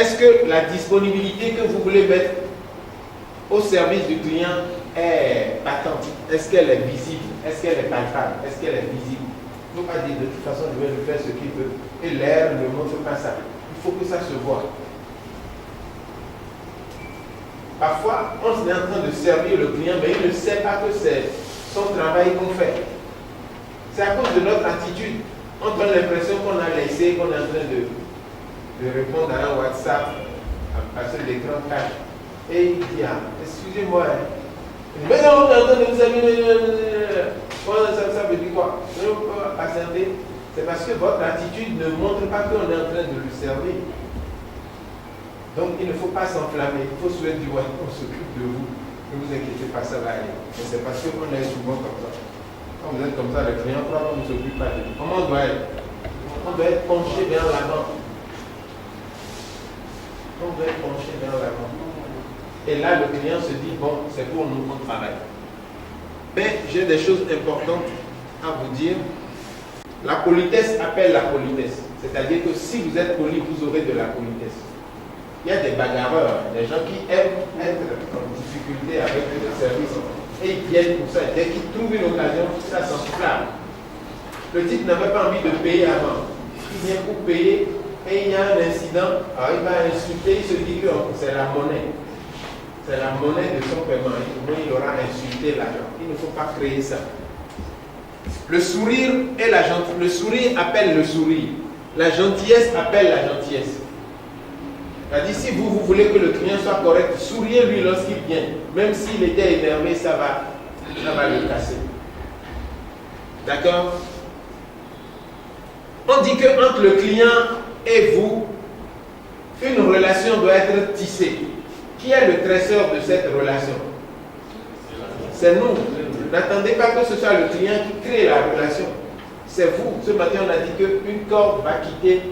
est-ce que la disponibilité que vous voulez mettre au service du client est patente? Est-ce qu'elle est visible? Est-ce qu'elle est palpable? Est-ce qu'elle est visible? Il ne faut pas dire de toute façon je vais lui faire ce qu'il veut. Et l'air ne montre pas ça. Il faut que ça se voit. Parfois, on est en train de servir le client, mais il ne sait pas que c'est son travail qu'on fait. C'est à cause de notre attitude. On donne l'impression qu'on a laissé, qu'on est en train de répondre à un WhatsApp parce que l'écran cache. Et il dit, ah, excusez-moi. Mais non, on est en train de vous examiner. Ça veut dire quoi? Je ne peux pas patienter. C'est parce que votre attitude ne montre pas qu'on est en train de lui servir. Donc il ne faut pas s'enflammer. Il faut souhaiter du ouais, on s'occupe de vous. Ne vous inquiétez pas, ça va aller. Mais c'est parce qu'on est souvent comme ça. Quand vous êtes comme ça, le client croit qu'on ne s'occupe pas de vous. Comment on doit être? On doit être penché vers l'avant. On doit être penché vers l'avant. Et là, le client se dit, bon, c'est pour nous qu'on travaille. Mais j'ai des choses importantes à vous dire. La politesse appelle la politesse. C'est-à-dire que si vous êtes poli, vous aurez de la politesse. Il y a des bagarreurs, des gens qui aiment être en difficulté avec le service. Et ils viennent pour ça. Dès qu'ils trouvent une occasion, ça s'enflamme. Le type n'avait pas envie de payer avant. Il vient pour payer et il y a un incident. Alors il va insulter, il se dit que c'est la monnaie. C'est la monnaie de son paiement. Il aura insulté l'argent. Il ne faut pas créer ça. Le sourire et la gentillesse. Le sourire appelle le sourire. La gentillesse appelle la gentillesse. C'est-à-dire, si vous voulez que le client soit correct, souriez-lui lorsqu'il vient. Même s'il était énervé, ça va le casser. D'accord? On dit qu'entre le client et vous, une relation doit être tissée. Qui est le tresseur de cette relation? C'est nous. N'attendez pas que ce soit le client qui crée la relation. C'est vous. Ce matin, on a dit qu'une corde va quitter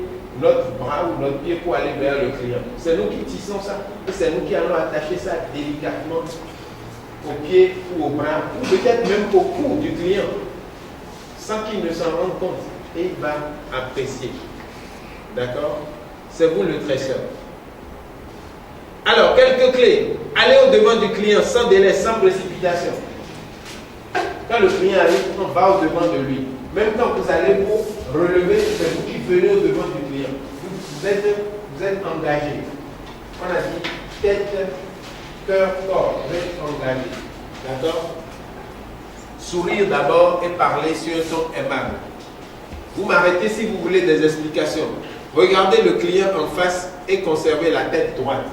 notre bras ou notre pied pour aller vers le client. C'est nous qui tissons ça. Et c'est nous qui allons attacher ça délicatement au pied ou au bras, ou peut-être même au cou du client, sans qu'il ne s'en rende compte. Et il va apprécier. D'accord? C'est vous le tresseur. Alors, quelques clés. Allez au-devant du client sans délai, sans précipitation. Quand le client arrive, on va au-devant de lui. Même quand vous allez pour relever, c'est vous qui venez au-devant du client. Vous êtes engagé. On a dit tête, cœur, corps. Vous êtes engagé. D'accord? Sourire d'abord et parler sur un ton aimable. Vous m'arrêtez si vous voulez des explications. Regardez le client en face et conservez la tête droite.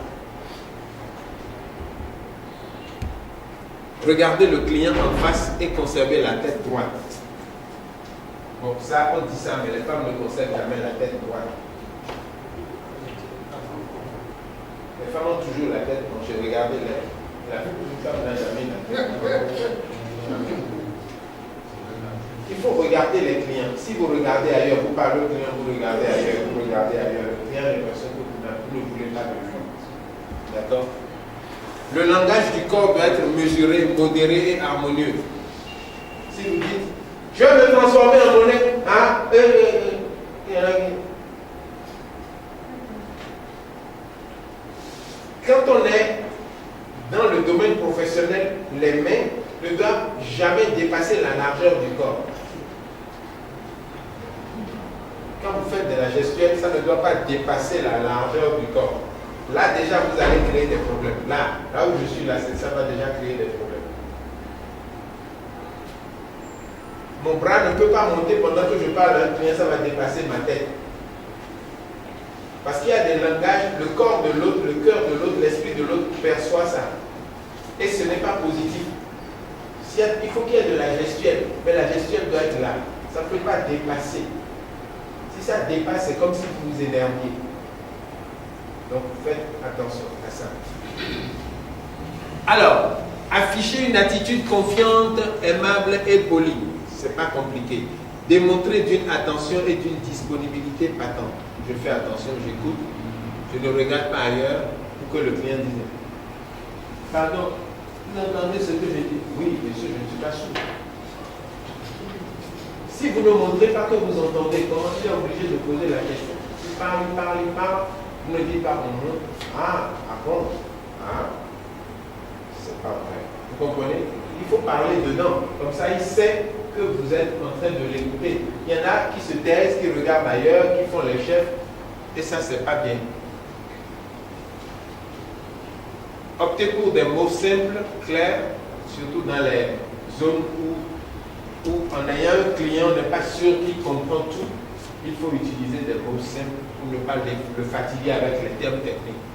Regardez le client en face et conservez la tête droite. Bon, ça, on dit ça, mais les femmes ne conservent jamais la tête droite. Les femmes ont toujours la tête penchée. Regardez la femme n'a jamais la tête. Il faut regarder les clients. Si vous regardez ailleurs, vous parlez au client, vous regardez ailleurs, vous regardez ailleurs. Le client est l'impression que vous ne voulez pas de lui. D'accord? Le langage du corps doit être mesuré, modéré et harmonieux. Si vous dites, je vais me transformer en monnaie, quand on est dans le domaine professionnel, les mains ne doivent jamais dépasser la largeur du corps. Quand vous faites de la gestuelle, ça ne doit pas dépasser la largeur du corps. Là, déjà, vous allez créer des problèmes. Là où je suis, là, ça va déjà créer des problèmes. Mon bras ne peut pas monter pendant que je parle à un client, ça va dépasser ma tête. Parce qu'il y a des langages, le corps de l'autre, le cœur de l'autre, l'esprit de l'autre perçoit ça. Et ce n'est pas positif. Il faut qu'il y ait de la gestuelle, mais la gestuelle doit être là. Ça ne peut pas dépasser. Si ça dépasse, c'est comme si vous vous énerviez. Donc faites attention à ça. Alors, afficher une attitude confiante, aimable et polie. C'est pas compliqué. Démontrer d'une attention et d'une disponibilité patente. Je fais attention, j'écoute. Je ne regarde pas ailleurs pour que le client dise pardon, vous entendez ce que je dis? Oui, monsieur, je ne suis pas sûr. Si vous ne montrez pas que vous entendez, comment je suis obligé de poser la question? Il parle. Vous ne dites pas ah bon, ah, c'est pas vrai. Vous comprenez? Il faut parler dedans. Comme ça, il sait que vous êtes en train de l'écouter. Il y en a qui se taisent, qui regardent ailleurs, qui font les chefs. Et ça, c'est pas bien. Optez pour des mots simples, clairs, surtout dans les zones où en ayant un client, on n'est pas sûr qu'il comprend tout. Il faut utiliser des mots simples pour ne pas le fatiguer avec les termes techniques.